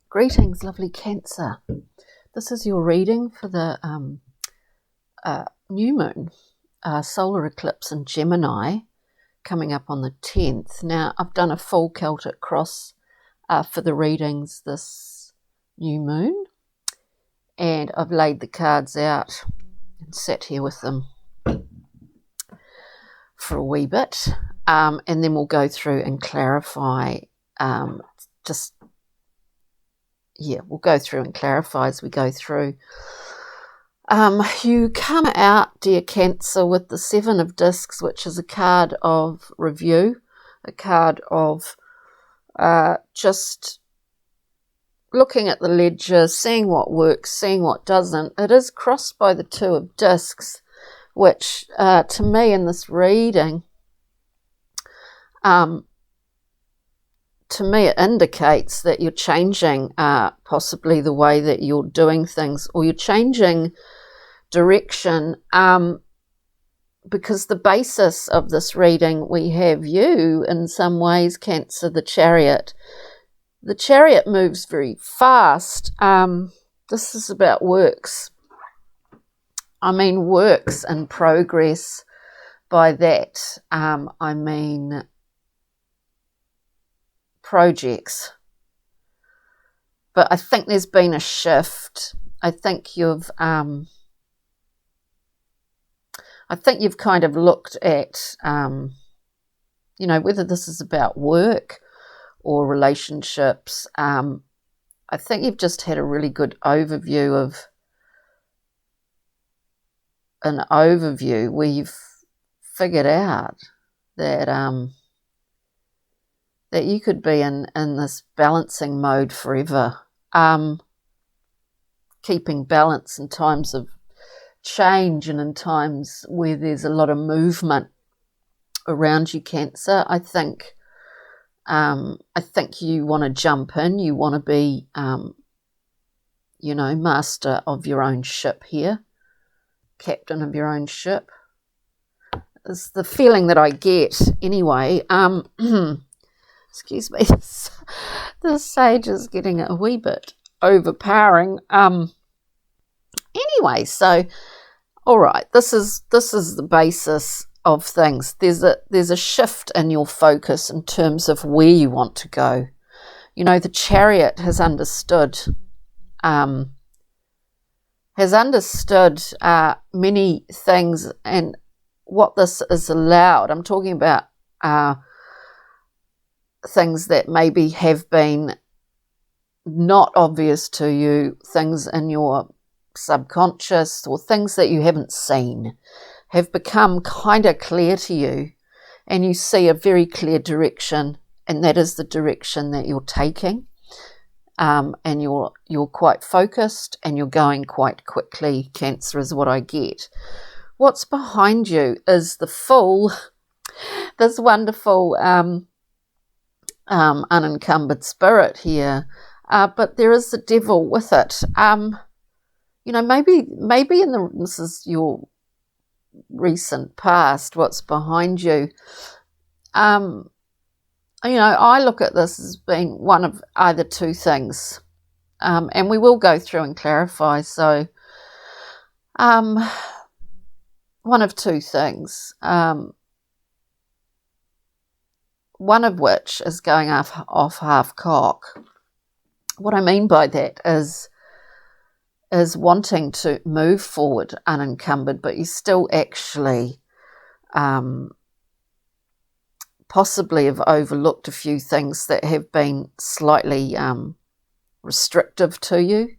Greetings, lovely Cancer. This is your reading for the new moon, solar eclipse in Gemini, coming up on the 10th. Now, I've done a full Celtic cross for the readings this new moon, and I've laid the cards out and sat here with them for a wee bit, and then we'll go through and clarify we'll go through and clarify as we go through. You come out, dear Cancer, with the Seven of Discs, which is a card of review, a card of just looking at the ledger, seeing what works, seeing what doesn't. It is crossed by the Two of Discs, which to me in this reading, to me it indicates that you're changing possibly the way that you're doing things, or you're changing direction, because the basis of this reading, we have you in some ways, Cancer, the Chariot. The Chariot moves very fast. This is about works. I mean works in progress. By that, I mean projects. But I think there's been a shift. I think you've kind of looked at, whether this is about work or relationships. I think you've just had a really good overview where you've figured out that that you could be in this balancing mode forever, keeping balance in times of change and in times where there's a lot of movement around you, Cancer. I think you want to jump in. You want to be, master of your own ship here, captain of your own ship. Is the feeling that I get anyway. Excuse me, the sage is getting a wee bit overpowering. Anyway, so all right, this is the basis of things. There's a shift in your focus in terms of where you want to go. The Chariot has understood many things, and what this is allowed. I'm talking about things that maybe have been not obvious to you, things in your subconscious or things that you haven't seen have become kind of clear to you, and you see a very clear direction, and that is the direction that you're taking, and you're quite focused and you're going quite quickly, Cancer, is what I get. What's behind you is the Fool, this wonderful unencumbered spirit here, but there is the Devil with it. Maybe this is your recent past, what's behind you. I look at this as being one of either two things, and we will go through and clarify. So, one of two things. One of which is going off half cock. What I mean by that is wanting to move forward unencumbered, but you still actually possibly have overlooked a few things that have been slightly restrictive to you,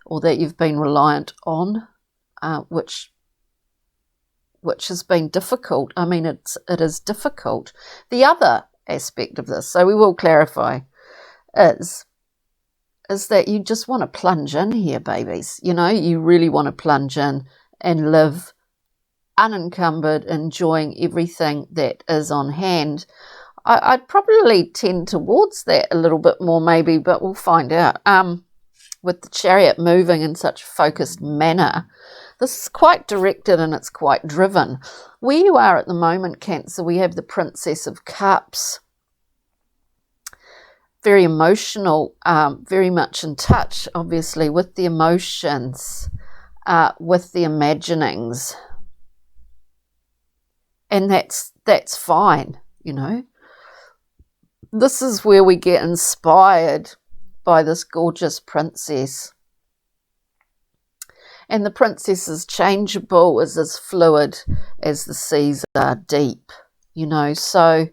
or that you've been reliant on, which has been difficult. I mean, it is difficult. The other aspect of this, so we will clarify, is that you just want to plunge in here, babies. You really want to plunge in and live unencumbered, enjoying everything that is on hand. I'd probably tend towards that a little bit more maybe, but we'll find out. With the Chariot moving in such a focused manner, this is quite directed and it's quite driven. Where you are at the moment, Cancer, we have the Princess of Cups. very emotional, very much in touch, obviously, with the emotions, with the imaginings. And that's fine, you know. This is where we get inspired by this gorgeous princess. And the princess is changeable, is as fluid as the seas are deep, you know. So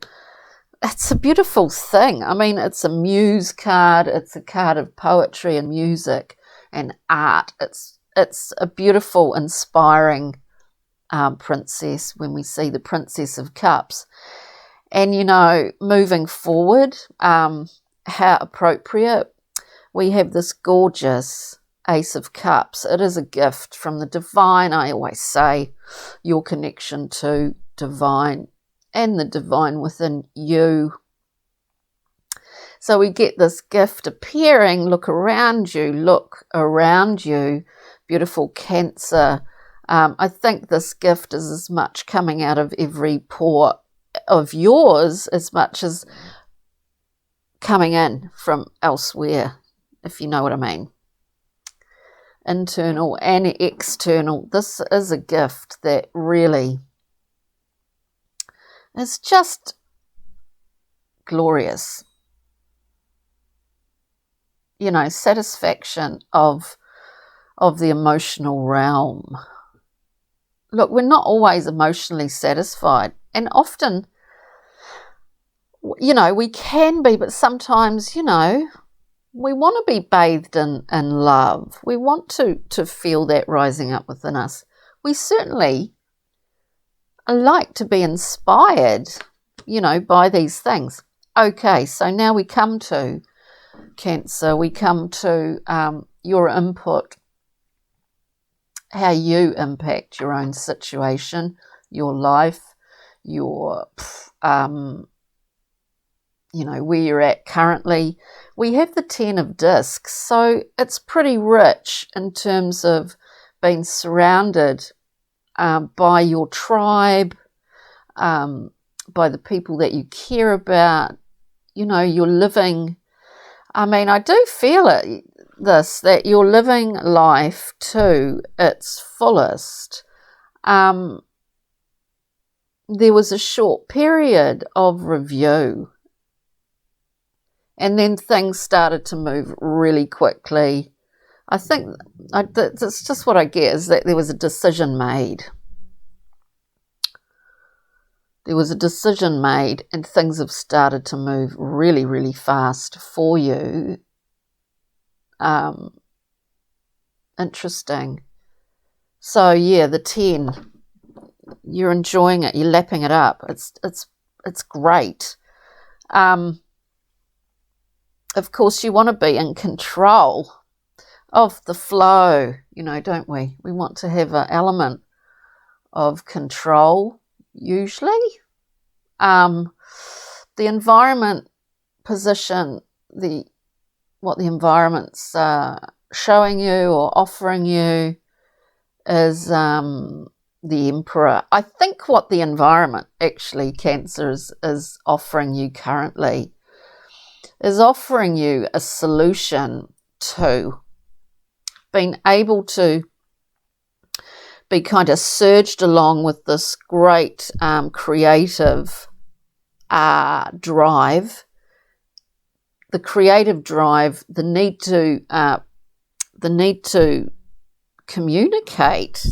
it's a beautiful thing. I mean, it's a muse card. It's a card of poetry and music and art. It's a beautiful, inspiring princess when we see the Princess of Cups. And, you know, moving forward, how appropriate. We have this gorgeous Ace of Cups. It is a gift from the divine. I always say your connection to divine and the divine within you. So we get this gift appearing. Look around you. Look around you. Beautiful Cancer. I think this gift is as much coming out of every pore of yours as much as coming in from elsewhere, if you know what I mean. Internal and external. This is a gift that really is just glorious. You know, satisfaction of the emotional realm. Look, we're not always emotionally satisfied, and often, you know, we can be, but sometimes, you know, we want to be bathed in love. We want to feel that rising up within us. We certainly like to be inspired, you know, by these things. Okay, so now we come to Cancer. We come to your input, how you impact your own situation, your life, your, you know, where you're at currently. We have the 10 of discs, so it's pretty rich in terms of being surrounded by your tribe, by the people that you care about. You know, you're living, I mean, I do feel it, that you're living life to its fullest. There was a short period of review, and then things started to move really quickly. I think that's just what I get, is that there was a decision made. There was a decision made, and things have started to move really, really fast for you. Interesting. So yeah, the 10. You're enjoying it. You're lapping it up. It's great. Of course, you want to be in control of the flow, you know, don't we? We want to have an element of control, usually. The environment position, what the environment's showing you or offering you is the Emperor. I think what the environment, actually, Cancer, is offering you currently is offering you a solution to being able to be kind of surged along with this great creative drive. The creative drive, the need to communicate.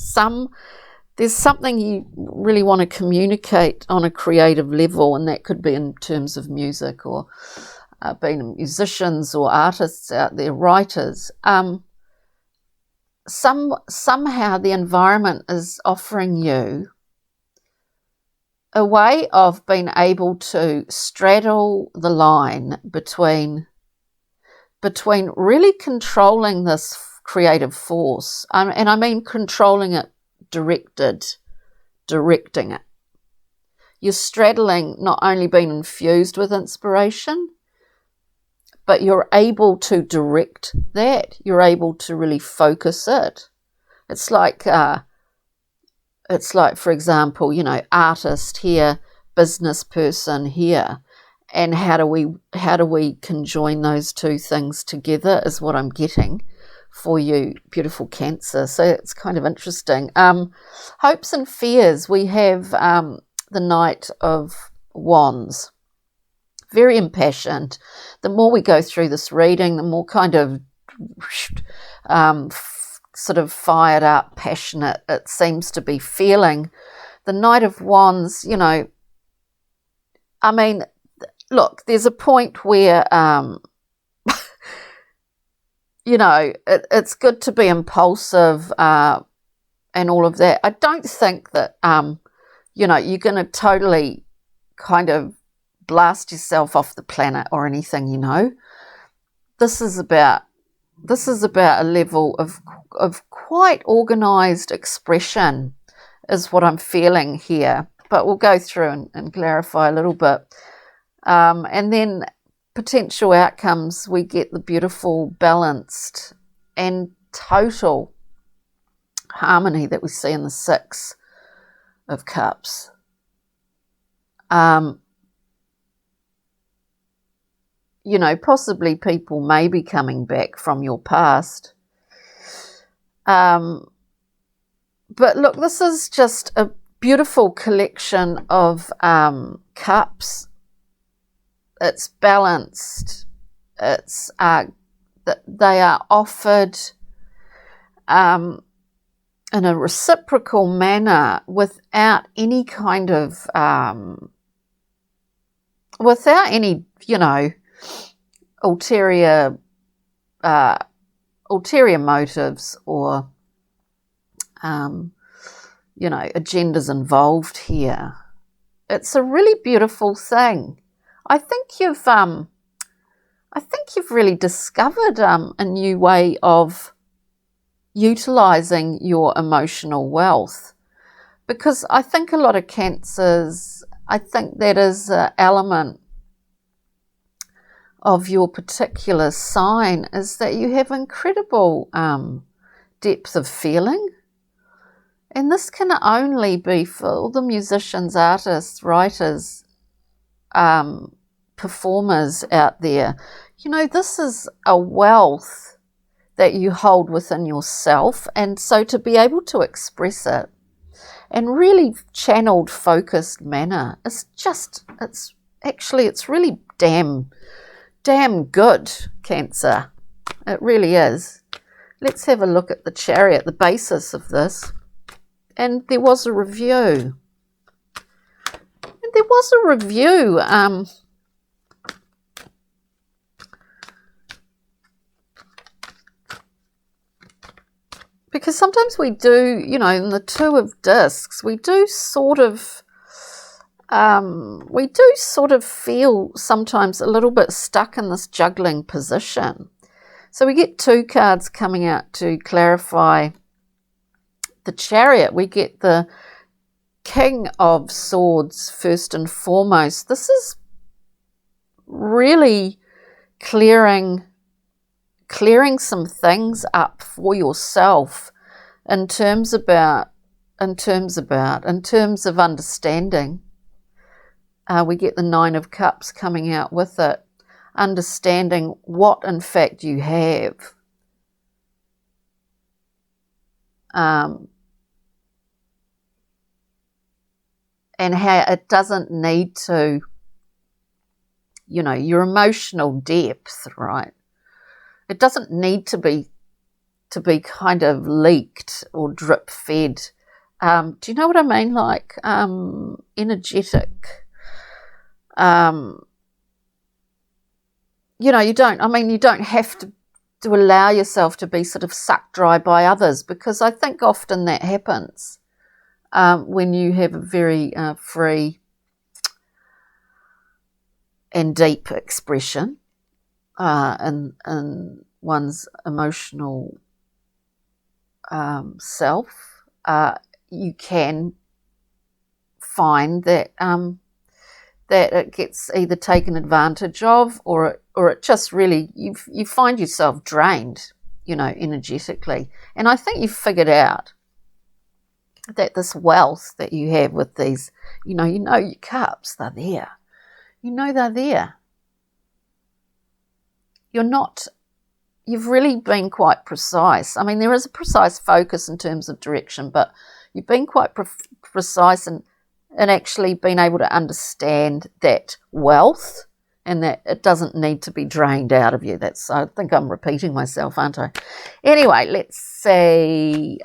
There's something you really want to communicate on a creative level, and that could be in terms of music or being musicians or artists out there, writers. Somehow the environment is offering you a way of being able to straddle the line between really controlling this creative force, and I mean controlling it, directing it. You're straddling, not only being infused with inspiration, but you're able to direct that. You're able to really focus it. It's like, for example, you know, artist here, business person here, and how do we conjoin those two things together is what I'm getting for you, beautiful Cancer. So it's kind of interesting. Hopes and fears. We have the Knight of Wands. Very impassioned. The more we go through this reading, the more kind of sort of fired up, passionate it seems to be feeling. The Knight of Wands, you know, I mean, look, there's a point where, you know, it's good to be impulsive and all of that. I don't think that, you know, you're going to totally kind of blast yourself off the planet or anything, you know. This is about a level of quite organised expression is what I'm feeling here. But we'll go through and clarify a little bit. And then potential outcomes, we get the beautiful, balanced and total harmony that we see in the Six of Cups. You know, possibly people may be coming back from your past. But look, this is just a beautiful collection of cups. It's balanced. It's they are offered in a reciprocal manner without any kind of without any, you know, ulterior motives or you know, agendas involved here. It's a really beautiful thing. I think you've really discovered a new way of utilising your emotional wealth, because I think a lot of Cancers, I think that is an element of your particular sign, is that you have incredible depth of feeling. And this can only be for all the musicians, artists, writers, performers out there. You know, this is a wealth that you hold within yourself. And so to be able to express it in really channeled, focused manner, it's really damn good, Cancer. It really is. Let's have a look at the Chariot, the basis of this. And there was a review. Because sometimes we do, you know, in the Two of Discs, we do sort of feel sometimes a little bit stuck in this juggling position. So we get two cards coming out to clarify the Chariot. We get the King of Swords first and foremost. This is really clearing some things up for yourself in terms of understanding. We get the Nine of Cups coming out with it, understanding what in fact you have. And how it doesn't need to, you know, your emotional depth, right? It doesn't need to be kind of leaked or drip fed. Do you know what I mean? Like energetic. You know, you don't have to allow yourself to be sort of sucked dry by others, because I think often that happens when you have a very free and deep expression in one's emotional self. You can find that that it gets either taken advantage of, or it just really, you find yourself drained, you know, energetically. And I think you've figured out that this wealth that you have with these, you know your cups, they're there. You know they're there. You've really been quite precise. I mean, there is a precise focus in terms of direction, but you've been quite precise and actually been able to understand that wealth and that it doesn't need to be drained out of you. I think I'm repeating myself, aren't I? Anyway, let's see,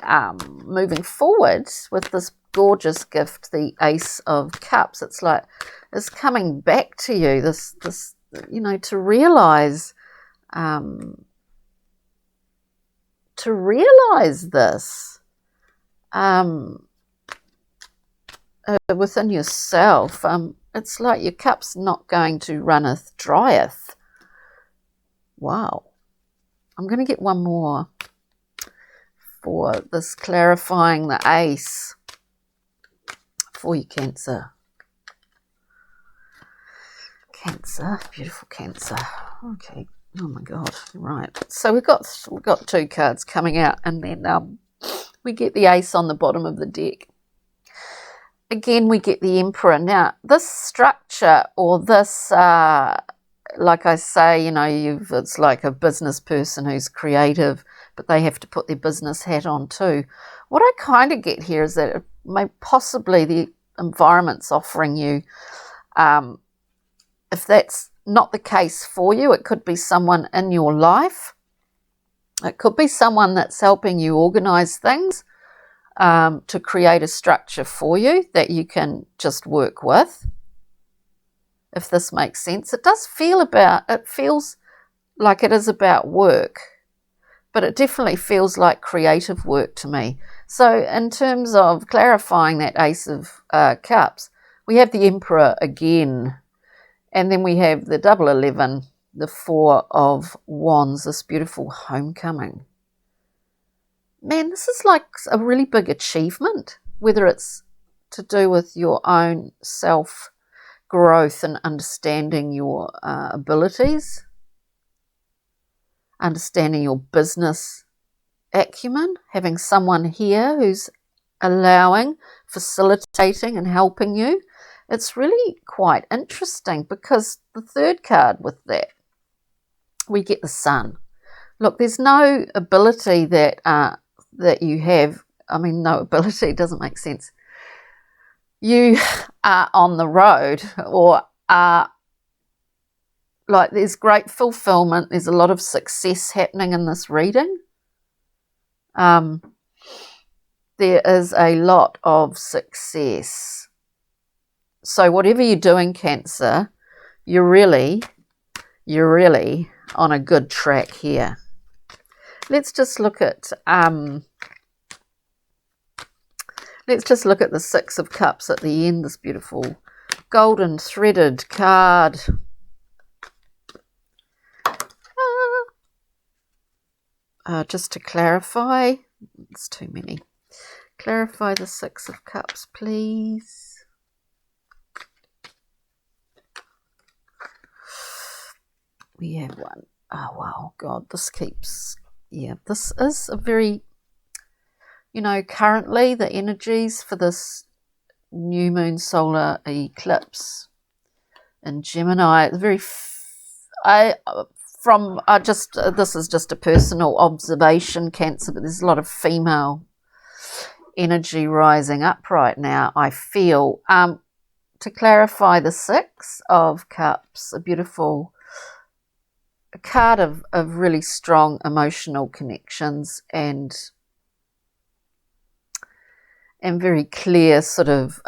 moving forward with this gorgeous gift, the Ace of Cups. It's like it's coming back to you, this to realise this within yourself. It's like your cup's not going to runneth drieth. Wow. I'm going to get one more for this, clarifying the Ace for you, Cancer. Cancer, beautiful Cancer. Okay. Oh my God. Right. So we've got 2 cards coming out, and then we get the Ace on the bottom of the deck. Again, we get the Emperor. Now, this structure, or this, like I say, it's like a business person who's creative, but they have to put their business hat on too. What I kind of get here is that possibly the environment's offering you, if that's not the case for you, it could be someone in your life. It could be someone that's helping you organise things, to create a structure for you that you can just work with, if this makes sense. It feels like it is about work, but it definitely feels like creative work to me. So in terms of clarifying that Ace of Cups, we have the Emperor again, and then we have the double 11, the 4 of Wands, this beautiful homecoming. Man, this is like a really big achievement, whether it's to do with your own self-growth and understanding your abilities, understanding your business acumen, having someone here who's facilitating and helping you. It's really quite interesting, because the 3rd card with that, we get the Sun. Look, there's no ability that you have. I mean, no ability doesn't make sense. You are on the road, or are like, there's great fulfillment. There's a lot of success happening in this reading. There is a lot of success. So whatever you're doing, Cancer, you're really on a good track here. Let's just look at the 6 of Cups at the end, this beautiful golden threaded card. Just to clarify, it's too many. Clarify the 6 of Cups, please. We have one. Oh, wow, God, this keeps... Yeah, this is a very, currently the energies for this new moon solar eclipse in Gemini, this is just a personal observation, Cancer, but there's a lot of female energy rising up right now, I feel. To clarify the 6 of Cups, a beautiful card of really strong emotional connections and very clear sort of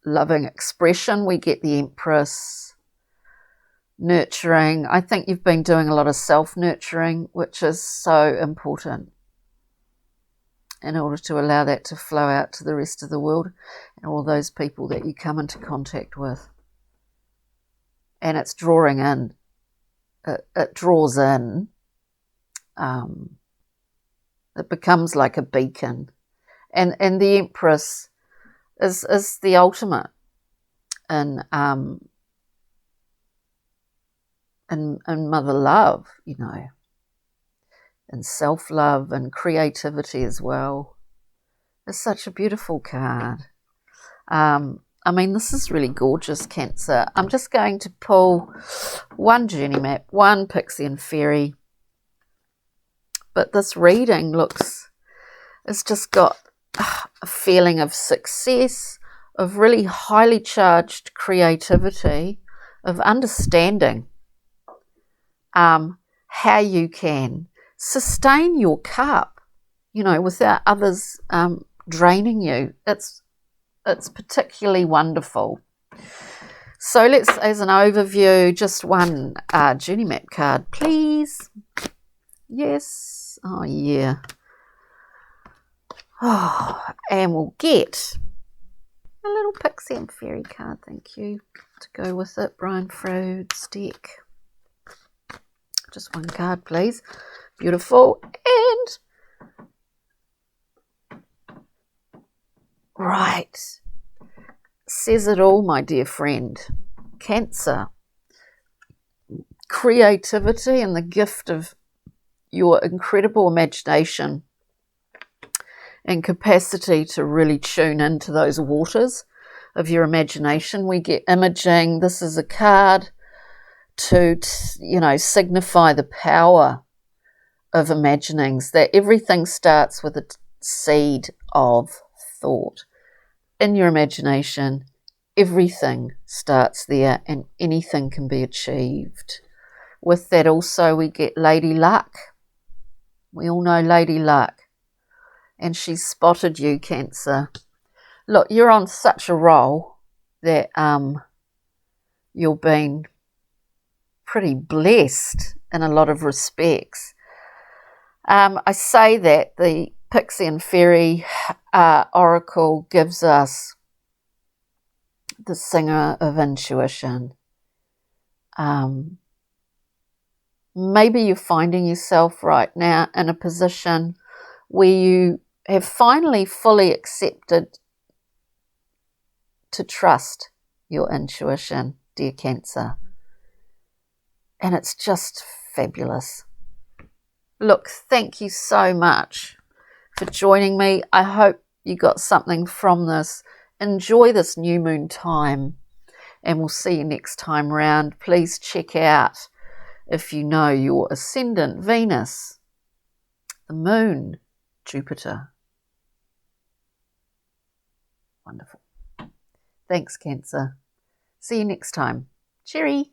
loving expression. We get the Empress, nurturing. I think you've been doing a lot of self-nurturing, which is so important in order to allow that to flow out to the rest of the world and all those people that you come into contact with. And it's drawing in. It draws in. It becomes like a beacon. And the Empress is the ultimate in mother love, and self-love and creativity as well. It's such a beautiful card. I mean, this is really gorgeous, Cancer. I'm just going to pull one journey map, one pixie and fairy. But this reading it's just got a feeling of success, of really highly charged creativity, of understanding how you can sustain your cup, without others draining you. It's particularly wonderful. So let's, as an overview, just one journey map card, please. Yes. Oh, yeah. Oh, and we'll get a little pixie and fairy card, thank you, to go with it. Brian Frode's deck. Just one card, please. Beautiful. And right. Says it all, my dear friend. Cancer. Creativity and the gift of your incredible imagination and capacity to really tune into those waters of your imagination. We get imaging. This is a card to, signify the power of imaginings, that everything starts with a seed of thought. In your imagination, everything starts there and anything can be achieved. With that also we get Lady Luck. We all know Lady Luck. And she's spotted you, Cancer. Look, you're on such a roll that you're being pretty blessed in a lot of respects. I say that the Pixie and Fairy Oracle gives us the singer of intuition. Maybe you're finding yourself right now in a position where you have finally fully accepted to trust your intuition, dear Cancer. And it's just fabulous. Look, thank you so much for joining me. I hope you got something from this. Enjoy this new moon time, and we'll see you next time round. Please check out, if you know your ascendant, Venus, the moon, Jupiter. Wonderful. Thanks, Cancer. See you next time. Cheery.